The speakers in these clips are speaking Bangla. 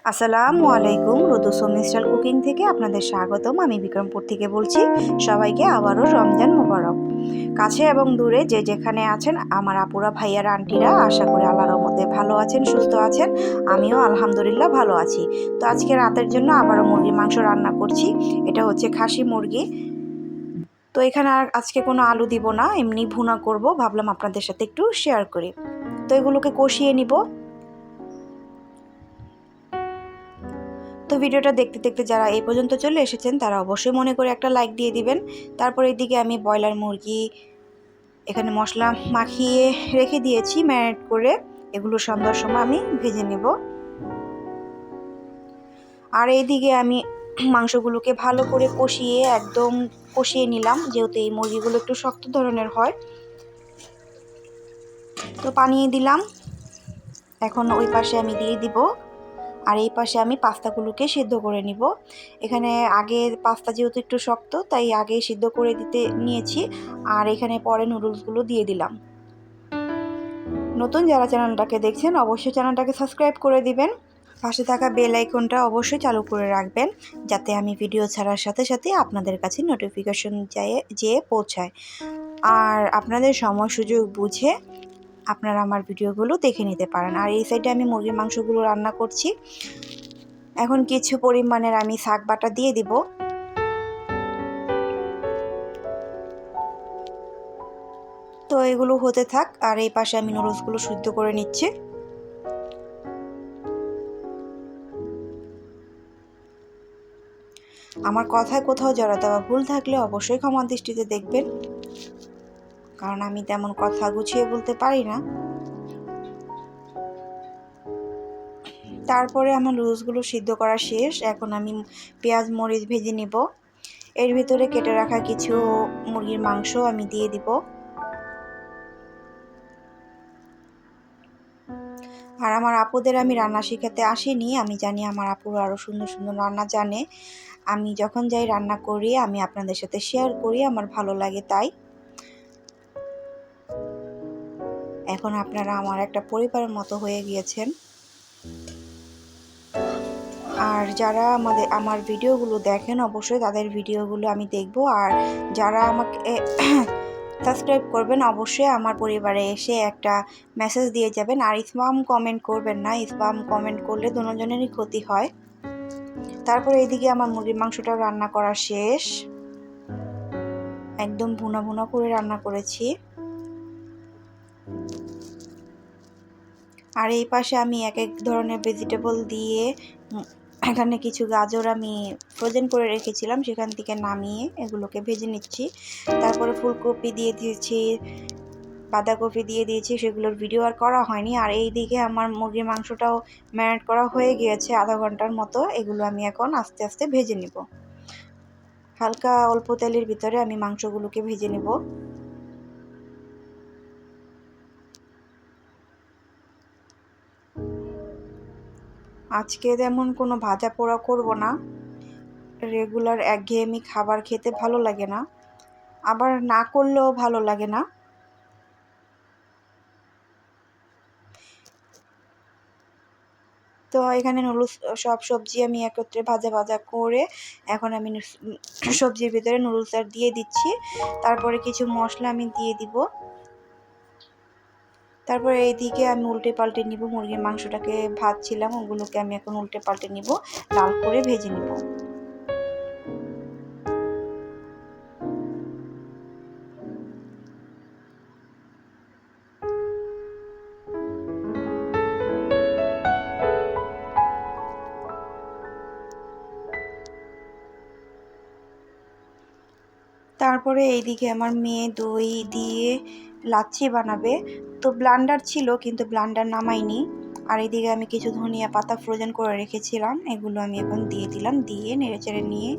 আসসালামু আলাইকুম। রুদুস মিস্টাল কুকিং থেকে আপনাদের স্বাগতম। আমি বিক্রমপুর থেকে বলছি। সবাইকে আবারও রমজান মোবারক। কাছে এবং দূরে যে যেখানে আছেন আমার আপুরা, ভাইয়ারা, আন্টিরা, আশা করি আল্লাহর রহমতে ভালো আছেন, সুস্থ আছেন। আমিও আলহামদুলিল্লাহ ভালো আছি। তো আজকে রাতের জন্য আবারও মুরগির মাংস রান্না করছি। এটা হচ্ছে খাসি মুরগি। তো এখানে আর আজকে কোনো আলু দিব না, এমনি ভুনা করব। ভাবলাম আপনাদের সাথে একটু শেয়ার করি। তো এগুলোকে কষিয়ে নিব। তো ভিডিওটা দেখতে দেখতে যারা এই পর্যন্ত চলে এসেছেন তারা অবশ্যই মনে করে একটা লাইক দিয়ে দিবেন। তারপর এইদিকে আমি ব্রয়লার মুরগি এখানে মশলা মাখিয়ে রেখে দিয়েছি ম্যারিনেট করে। এগুলো সন্ধ্যার সময় আমি ভেজে নেব। আর এইদিকে আমি মাংসগুলোকে ভালো করে একদম কষিয়ে নিলাম, যেহেতু এই মুরগিগুলো একটু শক্ত ধরনের হয়। তো পানি দিলাম। এখন ওই পাশে আমি দিয়ে দিব, আর এই পাশে আমি পাস্তাগুলোকে সিদ্ধ করে নিব। এখানে আগে পাস্তা যেহেতু একটু শক্ত, তাই আগে সিদ্ধ করে দিতে নিয়েছি। আর এখানে পরে নুডলসগুলো দিয়ে দিলাম। নতুন যারা চ্যানেলটাকে দেখছেন অবশ্যই চ্যানেলটাকে সাবস্ক্রাইব করে দিবেন। পাশে থাকা বেল আইকনটা অবশ্যই চালু করে রাখবেন, যাতে আমি ভিডিও ছাড়ার সাথে সাথে আপনাদের কাছে নোটিফিকেশন যেয়ে পৌঁছায়। আর আপনাদের সময় সুযোগ বুঝে আপনারা আমার ভিডিওগুলো দেখে নিতে পারেন। আর এই সাইডে আমি মুরগির মাংসগুলো রান্না করছি। এখন কিছু পরিমাণের আমি শাক বাটা দিয়ে দিব। তো এগুলো হতে থাক, আর এই পাশে আমি নুডলসগুলো সিদ্ধ করে নিচ্ছি। আমার কথায় কোথাও জড়াতে বা ভুল থাকলে অবশ্যই ক্ষমা দৃষ্টিতে দেখবেন, কারণ আমি তেমন কথা গুছিয়ে বলতে পারি না। তারপরে আমার নুডলসগুলো সিদ্ধ করা শেষ। এখন আমি পেঁয়াজ মরিচ ভেজে নিব। এর ভিতরে কেটে রাখা কিছু মুরগির মাংস আমি দিয়ে দিব। আর আমার আপুদের আমি রান্না শেখাতে আসিনি, আমি জানি আমার আপুরা আরও সুন্দর সুন্দর রান্না জানে। আমি যখন যাই রান্না করি, আমি আপনাদের সাথে শেয়ার করি, আমার ভালো লাগে তাই। এখন আপনারা আমার একটা পরিবারের মতো হয়ে গিয়েছেন। আর যারা আমার ভিডিওগুলো দেখেন অবশ্যই তাদের ভিডিওগুলো আমি দেখব। আর যারা আমাকে সাবস্ক্রাইব করবেন অবশ্যই আমার পরিবারে এসে একটা মেসেজ দিয়ে যাবেন। আর স্প্যাম কমেন্ট করবেন না, স্প্যাম কমেন্ট করলে দুজনেরই ক্ষতি হয়। তারপরে এইদিকে আমার মুরগির মাংসটা রান্না করা শেষ। একদম ভুনা ভুনা করে রান্না করেছি। আর এই পাশে আমি এক এক ধরনের ভেজিটেবল দিয়ে, এখানে কিছু গাজর আমি ফ্রোজেন করে রেখেছিলাম, সেখান থেকে নামিয়ে এগুলোকে ভেজে নিচ্ছি। তারপরে ফুলকপি দিয়ে দিয়েছি, বাঁধাকপি দিয়ে দিয়েছি, সেগুলোর ভিডিও আর করা হয়নি। আর এই দিকে আমার মুরগির মাংসটাও ম্যারিনেট করা হয়ে গিয়েছে আধা ঘন্টার মতো। এগুলো আমি এখন আস্তে আস্তে ভেজে নেব। হালকা অল্প তেলের ভিতরে আমি মাংসগুলোকে ভেজে নেব। আজকে তেমন কোনো ভাজা পোড়া করব না, রেগুলার একঘেয়েমি খাবার খেতে ভালো লাগে না, আবার না করলেও ভালো লাগে না। তো এখানে নুডলস সব সবজি আমি একত্রে ভাজা ভাজা করে এখন আমি সবজির ভিতরে নুডলস আর দিয়ে দিচ্ছি। তারপরে কিছু মশলা আমি দিয়ে দিব। তারপরে এইদিকে আমি উল্টে পাল্টে নিব। মুরগির মাংসটাকে ভাজছিলাম, ওগুলোকে আমি এখন উল্টে পাল্টে নিব, লাল করে ভেজে নিব। তারপরে এইদিকে আমার মেয়ে দই দিয়ে লাচ্ছি বানাবে। তো ব্লান্ডার ছিল, কিন্তু ব্লান্ডার নামাইনি। আর এইদিকে আমি কিছু ধনিয়া পাতা ফ্রোজেন করে রেখেছিলাম, এগুলো আমি এখন দিয়ে দিলাম। দিয়ে নেড়েচেড়ে নিয়ে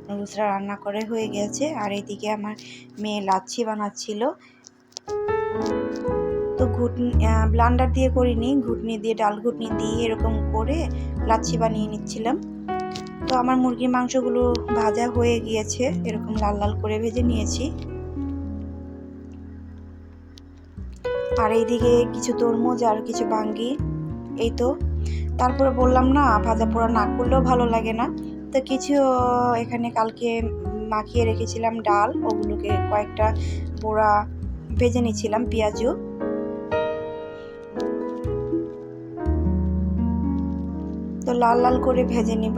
নুডলসটা রান্না করে হয়ে গেছে। আর এইদিকে আমার মেয়ে লাচ্ছি বানাচ্ছিল। তো ব্লান্ডার দিয়ে করিনি, ঘুটনি দিয়ে, ডাল ঘুটনি দিয়ে এরকম করে লাচ্ছি বানিয়ে নিচ্ছিলাম। তো আমার মুরগির মাংসগুলো ভাজা হয়ে গিয়েছে, এরকম লাল লাল করে ভেজে নিয়েছি। আর এইদিকে কিছু তরমুজ আর কিছু বাঙ্গি, এই তো তারপরে বললাম না, ভাজা পোড়া না করলেও ভালো লাগে না। তো কিছু এখানে কালকে মাখিয়ে রেখেছিলাম ডাল, ওগুলোকে কয়েকটা পোড়া ভেজে নিচ্ছিলাম পেঁয়াজু। তো লাল লাল করে ভেজে নিব।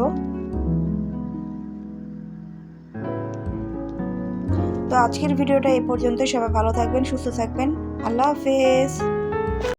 তো আজকের ভিডিওটা এই পর্যন্ত। সবাই ভালো থাকবেন, সুস্থ থাকবেন। আল্লাহ হাফেজ।